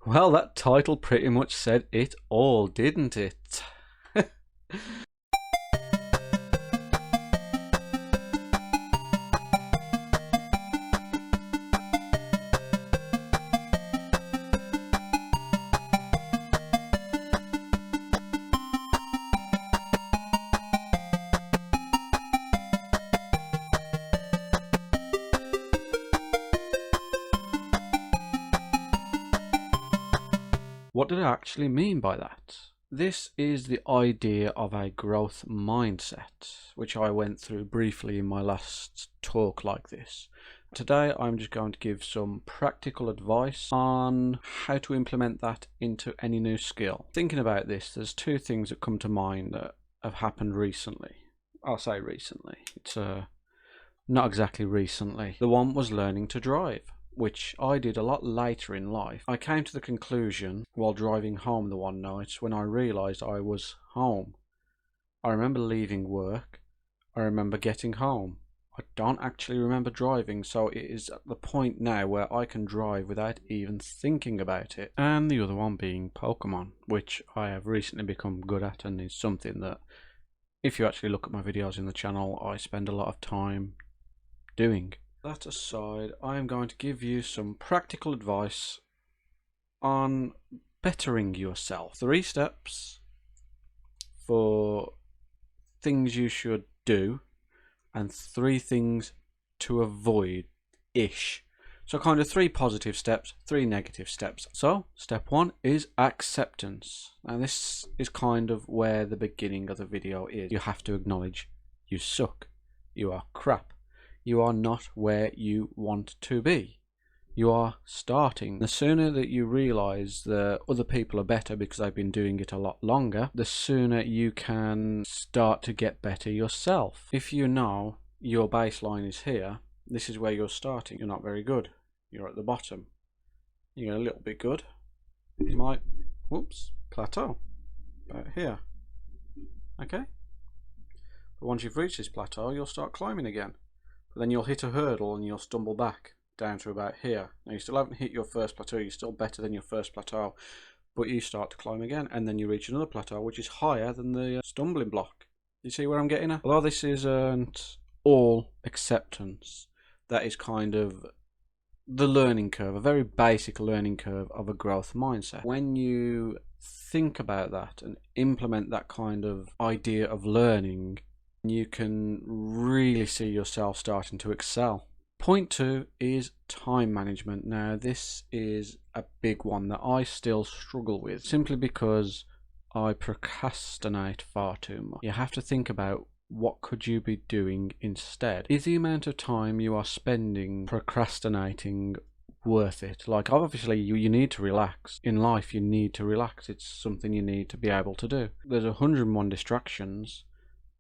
Well, that title pretty much said it all, didn't it? What did I actually mean by that? This is the idea of a growth mindset, which I went through briefly in my last talk like this. Today I'm just going to give some practical advice on how to implement that into any new skill. Thinking about this, there's two things that come to mind that have happened recently. I'll say recently. It's not exactly recently. The one was learning to drive, which I did a lot later in life. I came to the conclusion while driving home the one night when I realised I was home. I remember leaving work. I remember getting home. I don't actually remember driving, so it is at the point now where I can drive without even thinking about it. And the other one being Pokemon, which I have recently become good at and is something that, if you actually look at my videos in the channel, I spend a lot of time doing. That aside, I am going to give you some practical advice on bettering yourself. 3 steps for things you should do and 3 things to avoid-ish. So kind of 3 positive steps, 3 negative steps. So step 1 is acceptance. And this is kind of where the beginning of the video is. You have to acknowledge you suck. You are crap. You are not where you want to be. You are starting. The sooner that you realize that other people are better because they've been doing it a lot longer, the sooner you can start to get better yourself. If you know your baseline is here, this is where you're starting. You're not very good. You're at the bottom. You're a little bit good. You might, whoops, plateau. About here. Okay? But once you've reached this plateau, you'll start climbing again. But then you'll hit a hurdle and you'll stumble back down to about here. Now you still haven't hit your first plateau, you're still better than your first plateau, but you start to climb again and then you reach another plateau which is higher than the stumbling block. You see where I'm getting at? Although this isn't all acceptance, that is kind of the learning curve, a very basic learning curve of a growth mindset. When you think about that and implement that kind of idea of learning, you can really see yourself starting to excel. Point 2 is time management. Now this is a big one that I still struggle with, simply because I procrastinate far too much. You have to think about what could you be doing instead. Is the amount of time you are spending procrastinating worth it? Like, obviously you need to relax. In life you need to relax. It's something you need to be able to do. There's 101 distractions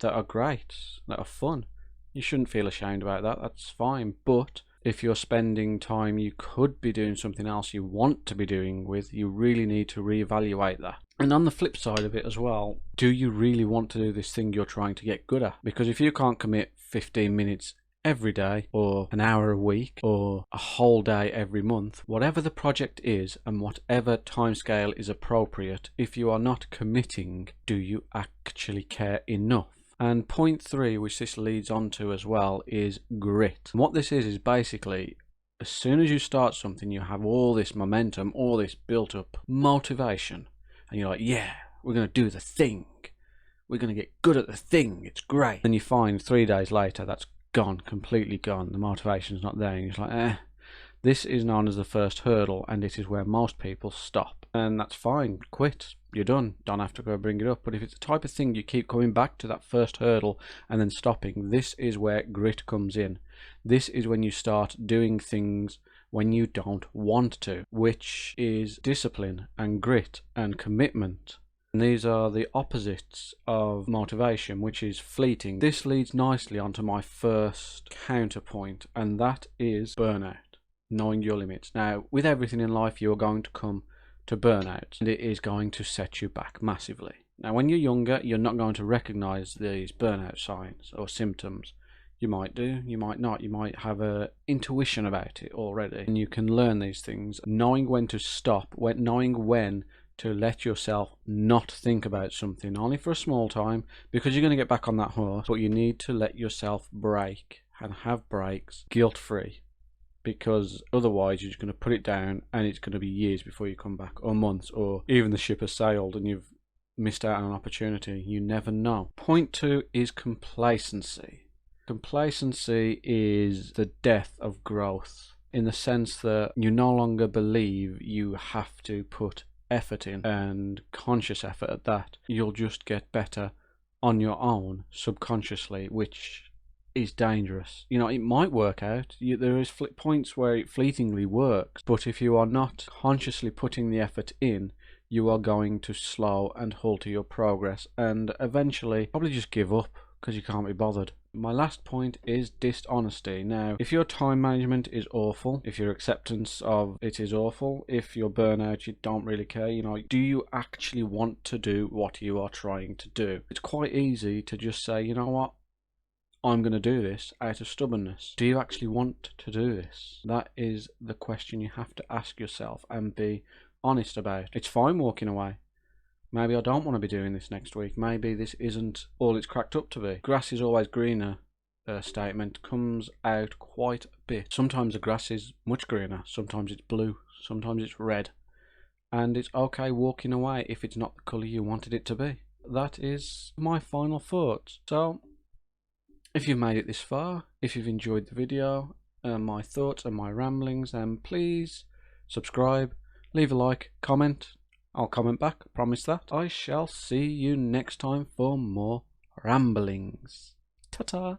that are great, that are fun. You shouldn't feel ashamed about that, that's fine. But if you're spending time you could be doing something else you want to be doing with, you really need to reevaluate that. And on the flip side of it as well, do you really want to do this thing you're trying to get good at? Because if you can't commit 15 minutes every day, or an hour a week, or a whole day every month, whatever the project is and whatever timescale is appropriate, if you are not committing, do you actually care enough? And point 3, which this leads on to as well, is grit. And what this is basically, as soon as you start something, you have all this momentum, all this built up motivation, and you're like, yeah, we're going to do the thing. We're going to get good at the thing. It's great. And you find 3 days later, that's gone, completely gone. The motivation's not there. And you're like, This is known as the first hurdle, and it is where most people stop. And that's fine, quit, you're done, don't have to go bring it up. But if it's the type of thing you keep coming back to that first hurdle and then stopping, this is where grit comes in. This is when you start doing things when you don't want to, which is discipline and grit and commitment. And these are the opposites of motivation, which is fleeting. This leads nicely onto my first counterpoint, and that is burnout. Knowing your limits. Now, with everything in life, you're going to come to burnout, and it is going to set you back massively. Now, when you're younger, you're not going to recognize these burnout signs or symptoms. You might do, you might not. You might have a intuition about it already. And you can learn these things, knowing when to stop, knowing when to let yourself not think about something, only for a small time, because you're going to get back on that horse. But you need to let yourself break and have breaks guilt-free, because otherwise you're just going to put it down and it's going to be years before you come back, or months, or even the ship has sailed and you've missed out on an opportunity. You never know. Point 2 is complacency. Complacency is the death of growth, in the sense that you no longer believe you have to put effort in, and conscious effort at that. You'll just get better on your own subconsciously, which is dangerous. You know, it might work out. There is points where it fleetingly works, but if you are not consciously putting the effort in, you are going to slow and alter your progress, and eventually probably just give up because you can't be bothered. My last point is dishonesty. Now, if your time management is awful, if your acceptance of it is awful, if you're burnout, you don't really care, you know, do you actually want to do what you are trying to do? It's quite easy to just say, you know what, I'm going to do this out of stubbornness. Do you actually want to do this? That is the question you have to ask yourself and be honest about. It's fine walking away. Maybe I don't want to be doing this next week. Maybe this isn't all it's cracked up to be. Grass is always greener statement comes out quite a bit. Sometimes the grass is much greener. Sometimes it's blue. Sometimes it's red. And it's okay walking away if it's not the colour you wanted it to be. That is my final thoughts. So, if you've made it this far, if you've enjoyed the video, my thoughts and my ramblings, then please subscribe, leave a like, comment. I'll comment back, promise that. I shall see you next time for more ramblings. Ta-ta!